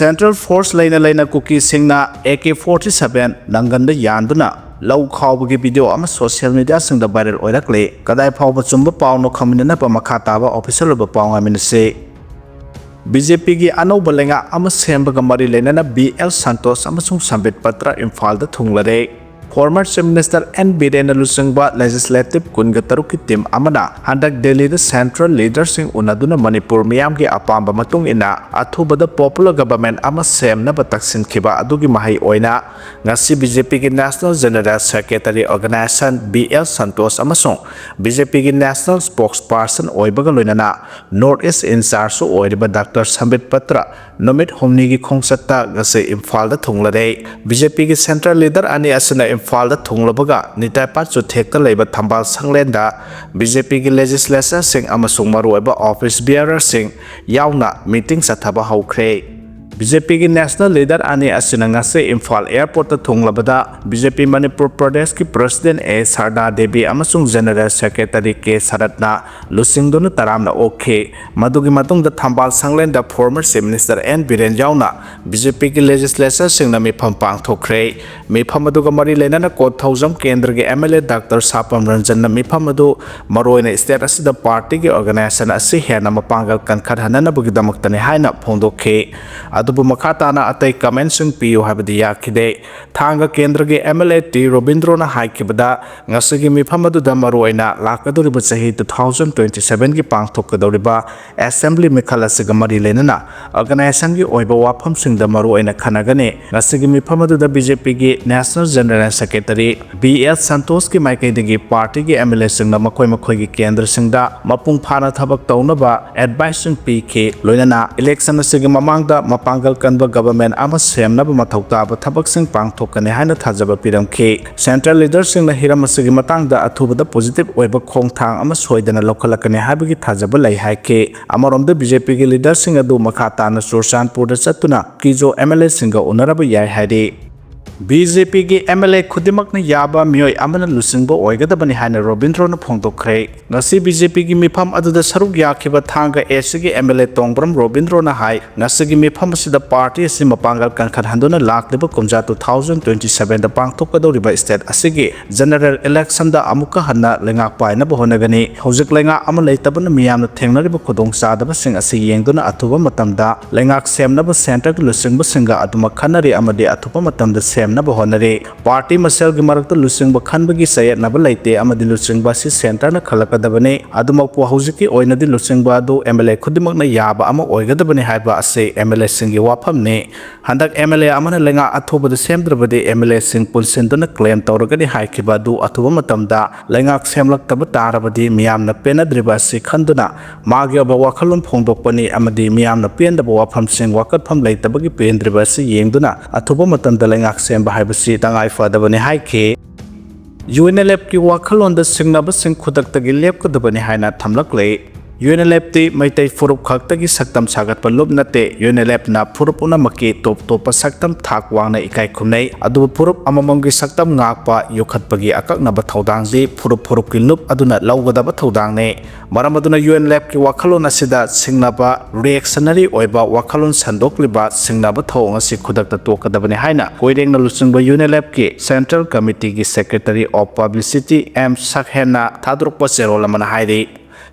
Central Force Laina Kuki Singna AK-47 Nanganda Yanduna Lau Khawbagi video ama social media singda viral oirakle kadai phawba chumba pawno khamina pa makhataba official ba pawnga minse BJP gi anoba lenga ama sembaga mari lenana BL Santos amasung Sambit Patra Imphal da thunglare Former Chief Minister N. Birena Lusingba Legislative Kunga Taruki Team Amana Handak Delhi the Central Leaders in Unaduna Manipur Miyamgi Apamba Matung Ina Atuba the Popular Government Ama Sem na Bataksin Kiba Adugi Mahi Oina Ngasi BJP gi National General Secretary Organization BL Santos Amasong BJP gi National Spokesperson Oibaga Loinana Northeast in Charge Oiriba Dr. Sambit Patra Nomit Homni gi Khongsata Ngasi Imphal da Thunglare BJP gi Central Leader Ani Asana Imphal Thunglabaga Nitai Patsu Tekta Labor Tambal Sanglenda BJP gi legislature sing amasung maruiba office bearer sing yauna meeting sathaba haukre BJP gi national leader ani asina ngase Imphal airport ta thunglabada BJP Manipur Pradesh ki president A Sarda Devi amasung general secretary K Saratna lusingdona taramna okay madugi matung da Thambal Sanglenda former chief minister N Biren Jauna BJP ki legislature sing na mipham pangthokre mipham aduga mari lenana Kot Thaujam Kendra gi MLA Dr. Sapam Ranjan na mipham adu maroina state asida party ki organization asi hena mapangal kankhat hanana bugi damaktani haina phongdokhe adubu makhatana atai comments piu habadi yakide thanga kendra ge MLA T Robindrona haikibada ngasigi mipham adu damaroina lakaduriba chahi 2027 gi pangthokadoriba assembly mikhala sigamari lenana organization gi oiba wafam singda maroina khanagane ngasigi mipham adu da BJP gi National General Secretary BL Santos ki maikaidagi party gi MLA singna makoi makoi gi kendra singda mapung phana thabak taunaba advice PK loinana election asigi mamangda Pangal Kanba government ama semnaba mathau taba thabak sing pangthokane haina thajaba piramkhe central leaders sing na hiram asigi matangda athubada positive oiba khongthang ama soidana lokhalakane habigi thajaba lai haike amaromda BJP gi leaders sing adu makhata na Sursanpur da chatuna kijo MLA singa unaraba yai haide BJP gi MLA khudimakna yaba Meoi amana lusingbo oigadabani haina Robindrona phongdokkhre ngasi BJP gi mifam aduda saruk yakhiba thanga SG MLA Tongbram Robindrona hai ngasi gi mifam sida party asi mapangal kankhat handuna lakleba kumja 2027 da pangthokadoriba state asigi general election da amuka hanna lenga paina bohonagani hojik lenga ama leitabana miyamna thengnariba khudong sadaba sing asi yengduna athuba matamda lengak semnaba center lusingba singa aduma khanari amadi athuba matamda semnaba honare party masel gi marakta lusingba khanbagi sayat naba laite amadi lusingba si center na khalakadabane adumak po hojiki oinadi lusingba do MLA khudimakna yaba ama oigadabane haiba ase MLA singi wafamne handak MLA amana lenga athobada semdrabade MLA sing punsendana claim tawragani haikiba du athuba matamda lengak semlaktaba tarabadi miyamna penadriba si khanduna magi aba wakhalon phongdokpani amadi miyamna pendaba wafam sing wakatpham leitabagi pendriba si yengduna athuba matamda lengak semba haibasi tangai fadabane haike UNLF ki wakhalon da singnaba sing khudaktagi lepkadabane haina thamlakle UNLF ti maitai furup khaktagi saktam sagat palub nate UNLF na furup una maki top saktam thak wangna ikai khumnai adu furup amamamgi saktam ngakpa yokhatpagi akakna ba thodang ji furup ki lup aduna lawgada ba thodang ne maram aduna UNLF ki wakhalon asida singnaba reactionary oiba wakhalon sandokliba singnaba thong asi khudakta tokadabane haina koirengna lusungba UNLF ki Central Committee ki Secretary of Publicity M Sakhena thadrukpa serol amana hairi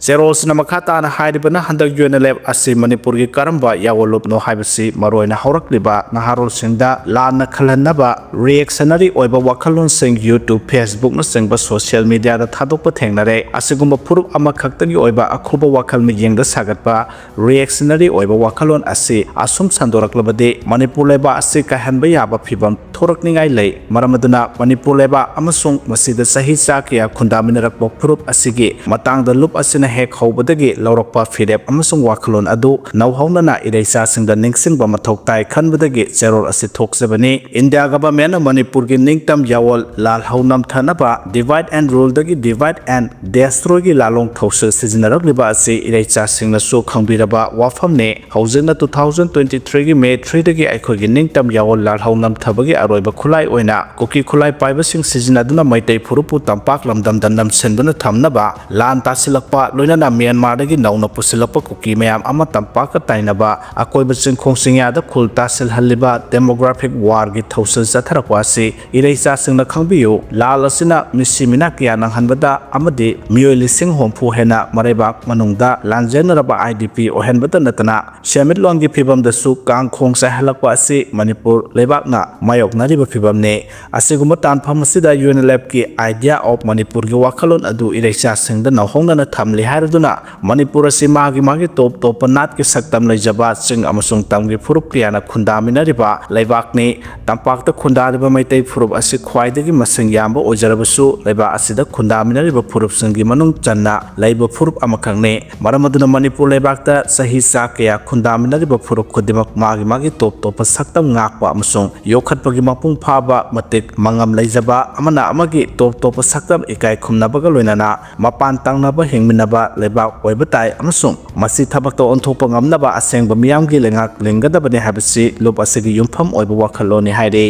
Zeros na makata na haidibana handak UNLF asi Manipur gi karamba yawolupno haibasi maroina haurakliba naharol singda la na khalanaba reactionary oiba wakhalon sing YouTube Facebook na singba social media da thadokpa thengnare asigumba purup ama khaktagi oiba akhuba wakhal mi yengda sagatpa reactionary oiba wakhalon asi asum sandoraklabade Manipur leba asi kahanba yaba phibam thorakningai lei maramaduna Manipur leba amasung masida sahi chakya khundaminarakbo purup asigi matangda lup asina hek hobadagi laurakpa fidep amasung wakhalon adu nauhaunana ireisa singda ningsingba mathok tai khanbadagi cheror asi thoksabani India government Manipur gi ningtam yawol lal haunam thanaba divide and rule dagi divide and destroy gi lalong thausa sijinarakliba asi ireisa singna su khangbiraba wafamne haujina 2023 gi May 3 dagi aikogi ningtam yawol lal haunam thabagi aroiba khulai oina kuki khulai paibasing sizinaduna maitai furupu tampak lamdamdan namsenduna thamnaba lan tasilakpa loinana Myanmar dagi nauna pusilakpa kuki mayam ama tampaka tainaba akoiba chingkhongsingyada khul tasil haliba demographic war gi thausil chatharakwa asi ireisa singna khangbiyu lal asina misimina kya nanghanbada amadi Meoi lising hompu hena marebak manungda lanjenaraba IDP ohenbata natana semitlong gi phibam da su kangkhong sa halakwa asi Manipur lebakna mayoknariba phibamne asiguma tanpham asida UNLF ki idea of Manipur gi wakhalon adu ireisa singda nahongnana thamli haraduna Manipur asi magi top panat ki saktam leijaba sing amasung tamgi furup kiyana khundaminariba leibakni tampakta khundariba maitai furup asi khwaidagi masing yamba ojarabasu leiba asida khundaminariba furup singi manung channa leiba furup amakhangne maramaduna Manipur leibakta sahi sa kaya khundaminariba furup khudimak magi top saktam ngakpa amasung yokhatpagi mapung phaba matik mangam leijaba amana amagi top saktam ikai khumnabaga loinana mapan tangnaba hingminaba leibak oibatai amasung masi thabakta onthokpa ngamnaba asengba miyamgi lengak lengadabani habisi lup asigi yumpham oiba wakhaloni haire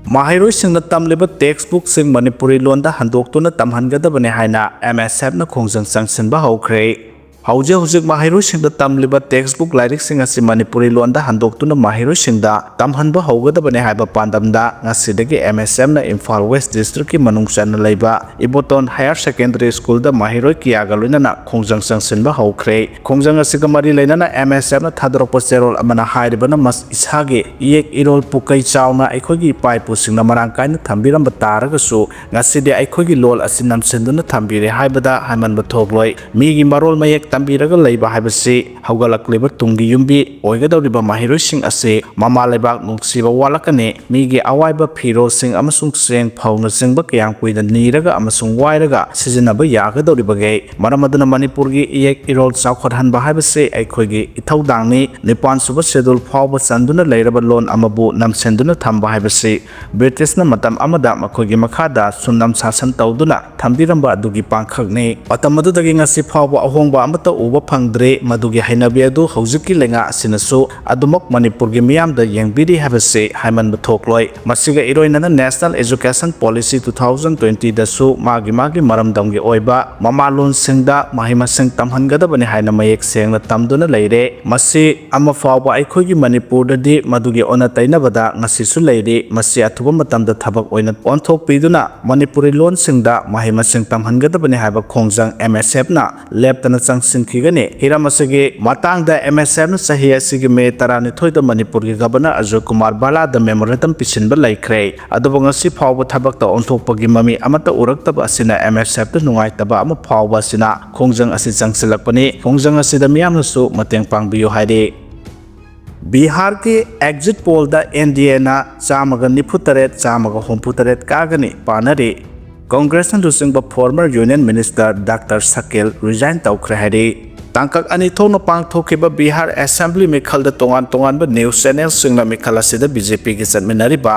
Mahairoi singna tamliba textbook sing Manipuri londa handoktuna tamhangadabani haina MSF na khongjang sangsinba haukhre Hauzik Mahairoi singda tamliba textbook lyric sing asi Manipuri londa handoktuna Mahairoi singda tamhanba haugadabani haiba pandamda ngasidagi MSF na Imphal West District ki manungchana leiba Iboton Higher Secondary School da Mahairoi kiyaga loinana khongjang sangsinba haukhre khongjang asiga mari leinana MSF na thadropa cherol amana hairibana mas ishage yek irol pukai chauna aikhogi paipu singna marangkaina thambiramba taragasu ngasidi aikhogi lol asinam senduna thambire haibada haimanba thogloi migi marol mayek tambiraga leiba haibasi haugalakliba tungi yumbi oigadawriba Mahairoi sing ase mama lebak nungsiba walakane migi awaiba phiro sing amasung seng phauna singba kyang kuida niraga amasung wairaga sizinaba yagadawribage maramaduna Manipur gi yek irol chawkhathanba haibasi aikhogi ithaudangni nipan suba schedule phawba chanduna leiraba lon amabu namsenduna thamba haibasi British na matam amada makhogi makhada sunnam sasan tawduna thambiramba adugi pangkhakne atamadudagi ngasi phawba ahongba amata uba phangdre madugi hainabi adu haujiki lenga asinasu adumak Manipur gi miyamda yengbiri habase haiman bathokloi masiga iroinana National Education Policy 2020 dasu magi maramdamgi oiba mamalon singda mahima sing tamhangadabani haina mayek sengna tamduna leire masi ama fawba aikhogi Manipur dadi madugi ona tainabada ngasisu leire masi athuba matamda thabak oina onthok piduna Manipuri lon singda mahima sing tamhangadabani haiba khongjang MSF na leptana changsinkigane hiramasage matangda MSF na sahi asigi me tarani thoida Manipur gi governor Ajay Kumar Bala da memorandum pisinba laikre adubo ngasi phawba thabakta onthokpagi mami amata uraktaba asina MSF da nungaitaba ama phawba asina khongjang asi changsilakpani khongjang asida miyamnasu mateng pangbiyo haide Bihar ki exit poll da NDA na chamaga nifutaret chamaga homputaret kagani panari Congress na lusingba former Union Minister Dr. Sokle resign tawkhre hari tangkak ani thona pangthokiba Bihar Assembly mikhalda tongan ba news channel singna mikhala sida BJP gi chatminariba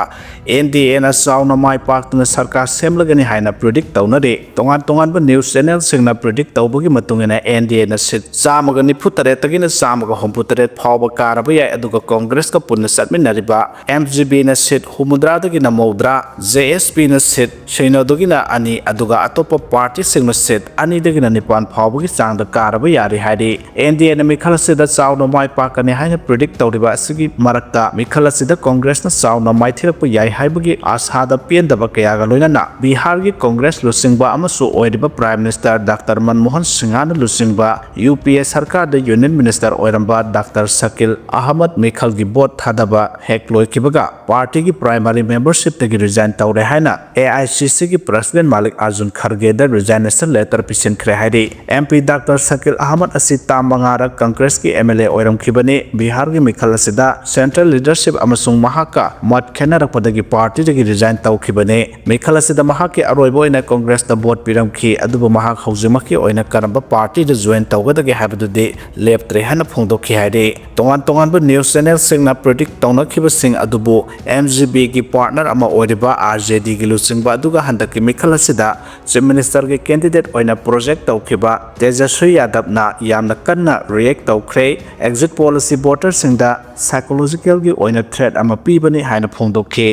NDA na sauna mai paktuna sarkar semlagani haina predict tawnare tongan ba news channel singna predict tawbagi matungena NDA na sit chamaga nifutare tagina chamaga homputare phawba karaba yai aduga Congress ka punna chatminariba MGB na sit humudra dagina maudra JSP na sit seinodogina ani aduga atopa party singna sit ani dagina nipan phawbagi changda karaba yari NDA na mikhalasida chawna mai pakani haina predict tawriba asigi marakta mikhalasida Congress na chawna mai thirakpa yai haibagi ashada pendaba kayaga loinana Bihar gi Congress lusingba amasu oiriba Prime Minister Dr. Manmohan Singh na lusingba UPA sarkar da Union Minister oiramba Dr. Shakil Ahmad Mikhal gi bot thadaba hek loikibaga party gi primary membership tagi resign tawre haina AICC gi President Malik Arjun Kharge da resignation letter pisin khre haidi MP Dr. Shakil Ahmad asi tamangara Congress ki MLA oiram khibani Bihar gi mikhal asida central leadership amasung mahaka mat khenarakpadagi party dagi resign tawkhibani mikhal asida mahaki aroibo ina Congress da vote piram khi adubu mahak haujimaki oina karamba party da join tawgadagi habadudi leptre hana phongdokhi haide tongan ba news channel singna predict tawna khiba sing adubu MGB gi partner ama oiriba RJD gi lusingba aduga handaki mikhal asida chief minister gi candidate oina project tawkhiba Tejaswi Yadav na yamna kanna react tawkhre exit policy voter singda psychological gi oina threat ama pibani haina phongdokhe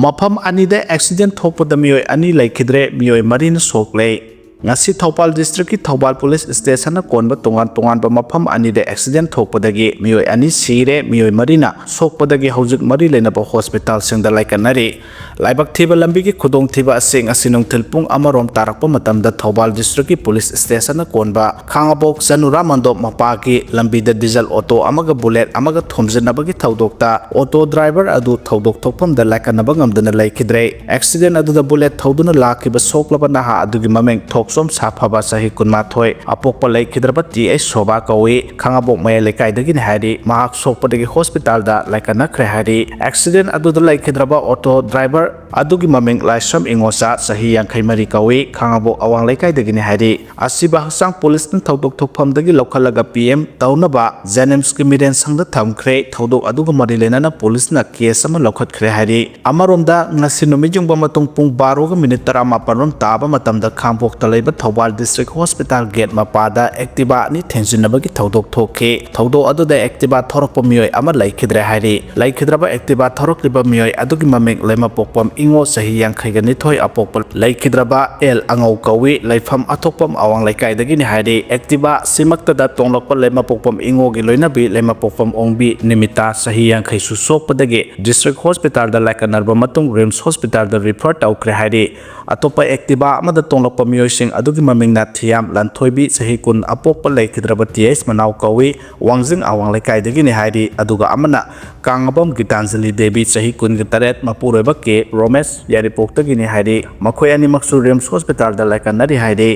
mafam anida accident thokpada mioi ani laikhidre mioi marina sokle ngasi Thopal district ki Thopal police station na konba tongan ba mafam ani de accident thokpadagi mioi ani Sire mioi marina sokpadagi hojik mari lena ba hospital singda laikanari laibak thiba lambi ki khudong thiba asing asinong thilpung amarom tarakpa matamda Thopal district ki police station na konba khangabok sanura mando mapa ki lambi da diesel auto amaga bullet amaga thomjana ba ki thodokta auto driver adu thodok thokpam da laikana ba ngamdana laikidre accident adu da bullet thoduna lakiba soklaba na ha adu gi mameng som saphaba sahi kunmathoi apokpa laikhidraba ti ai soba kawi khangabok mai lekai dagi hari mahak sokpadagi hospital da laikana khre hari accident adu da laikhidraba auto driver adugi mameng laisam ingosa sahi yankhai mari kawi khangabok awang lekai dagi hari asiba hasang police na thodok thokpham dagi lokhalaga PM taunaba Zenems ki miren sangda thamkhre thodok aduga mari lena na police na case ama lokhat khre hari amaromda ngasi numijung ba matung pung 12 ga minute 18 rom taba matamda khambok talai Thopal district hospital gate mapada activa ni thenjinabagi thodok thokhe thodo aduda activa thorokpa mioi ama laikhidre hari laikhidraba activa thorokliba mioi adugi mameng lema pokpam ingo sahi yankhai ga ni thoi apokpa laikhidraba el angau kawi laifam athokpam awang laikai dagi ni hari activa simakta da tonglokpa lema pokpam ingo gi loinabi lema pokpam ongbi nimita sahi yankhai su sokpadagi district hospital da laikanarba matung rims hospital da refer tawkre hari atopa activa amada tonglokpa mioi sing adugi maming na thiam lanthoibi sahi kun apokpa laikhidraba ts manau kawi wangjing awang laikai dagi ni hairi aduga amana kangabam gitanjali devi sahi kun gitaret mapuroiba ke romesh yaripok tagi ni hairi makhoi ani maksu rims hospital da laikanari hairi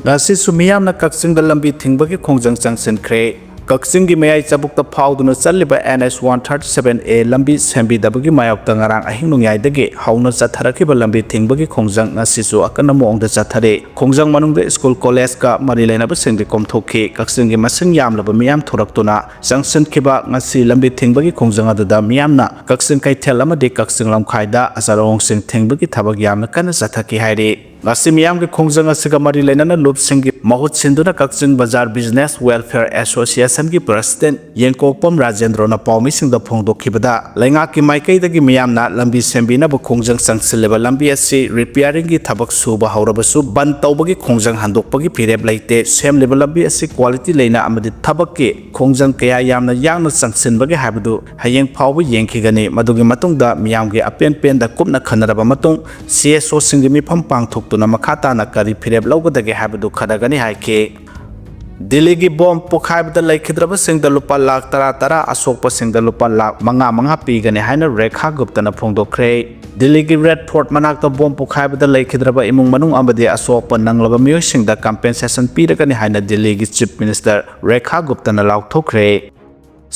ngasi sumiyam na kaksing da lambi thingbagi khongjang changsen khre Kaksin gi Meoi chabukta phauduna chaliba NS 137A lambi sembi dabagi mayokta ngarang ahing nungyai dagi hauna chatharakiba lambi thingbagi khongjang ngasisu akana mongda chathare khongjang manungda school college ka mari lainaba sengdi komthokhi kaksin gi masing yamlaba miyam thoraktuna sanction khiba ngasi lambi thingbagi khongjang adada miyamna kaksin kaithel amadi kaksin lamkhaida asarong sing thingbagi thabag yamna kana chathaki haire ngasi miyam ge khongjang asiga mari lainana loop singi mahut sinduna kaksin bazar business welfare association gi president yenkokpam rajendra na paumi singda phongdokhibada lainga ki maikai dagi miyam na lambi sembi na ba khongjang sangsileba lambi asi repairing gi thabak suba haurabasu ban tawbagi khongjang handokpagi pirep laite sem level lambi asi quality leina amadi thabak ki khongjang kaya yamna yangna sangsinbagi habadu hayeng phawbu yengkhigani madugi matungda miyam ge apen pen da kupna khanaraba matung CSO singi mi pham pangthok tuna makhata na kari phirep lawgadagi habadu khadagani haike Delhi gi bomb pokhaibda laikhidraba singda lupa lakh tara asokpa singda lupa lakh manga pigani haina Rekha Gupta na phongdokhre Delhi gi Red Fort manakta bomb pokhaibda laikhidraba imung manung amadi asokpa nanglaba mioi singda compensation piragani haina Delhi gi Chief Minister Rekha Gupta na laukthokre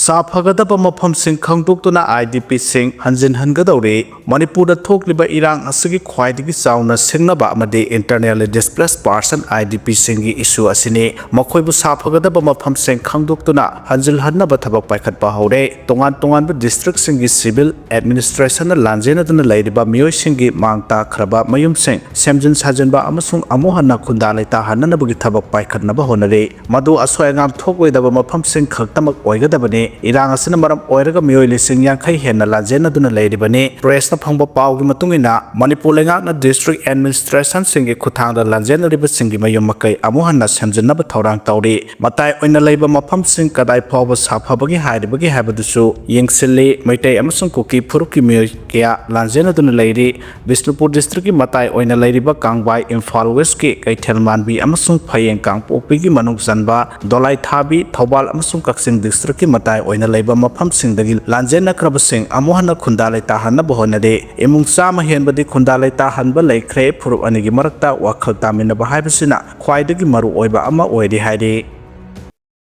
Safagadaba mafam sing khangdoktuna IDP sing hanjin hangadawre Manipur da thokliba irang asigi khwaidigi chauna singnaba amadi internally displaced person IDP singi issue asini makhoibu safagadaba mafam sing khangdoktuna hanjil hannaba thabak paikhatpa hore tongan ba district singi civil administration na lanjena duna lairiba mioi singi mangta khraba mayum sing semjin sajenba amasung amohanna khunda laita hannanabagi thabak paikhatnaba honare madu asoyangam thokoidaba mafam sing khaktamak oigadabani irang asina maram oiraga mioi lising yankhai henna lanjena duna leiribani press na phangba pawgi matungina Manipur lengak na district administration singi khuthangda lanjena riba singi mayum makai amuhanna semjinna ba thorang tawri matai oina leiba mafam sing kadai phawba saphabagi hairibagi habadusu yengsilli maitai amasung kuki phuruki mioi kya lanjena duna leiri Bishnupur district ki matai oina leiriba Kangbai Imphal West ki Kaithelmanbi amasung Phayeng Kangpokpi gi manung janba Dolai Thabi Thobal amasung Kaksin district ki matai oina leiba mafam singdagi lanjena krabasing amohana khunda laita hanna bohonade emung chama henbadi khunda laita hanba laikhre phurup anigi marakta wakhal tamina ba haibasina khwaidagi maru oiba ama oiri haide